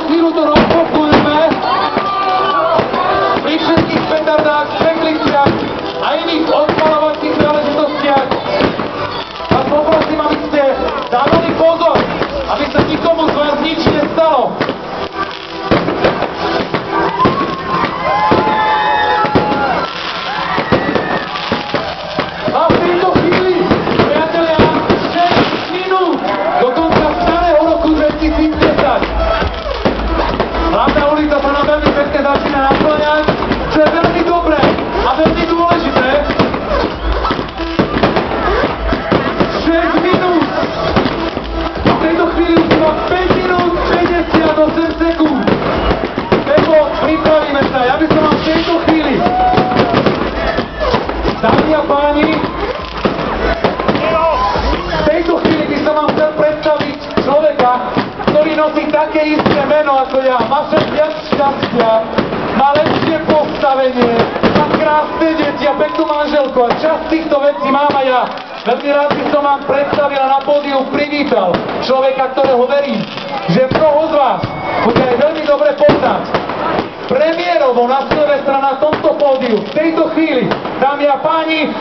chvíľu to rozpokujeme. Pri všetkých petardách, čekliciach a iných odpalovacích záležitostiach vás poprosím, aby ste dávali pozor, aby sa nikomu z vás nič nestalo. A v tejto chvíli, priatelia, 6 minút do konca starého roku 2010. Hlavná ulica sa nám veľmi pekne začína naplňať, čo je veľmi dobré a veľmi dôležité. 6 minút. V tejto chvíli už iba 5 minút 58 sekúnd. Pepo, pripravíme sa. Ja by som vám v tejto chvíli, dámy a páni, v tejto chvíli by som vám chcel predstaviť človeka, ktorý nosí také isté meno ako ja. Má však viac šťastia, má lepšie postavenie, má krásne deti a peknú manželku a časť týchto vecí mám aj ja. Veľmi rád by som vám predstavil a na pódiu privítal človeka, ktorého verím, že mnoho z vás bude aj veľmi dobre poznať. Premiérovo na Silvestra na tomto pódiu v tejto chvíli, dámy a páni,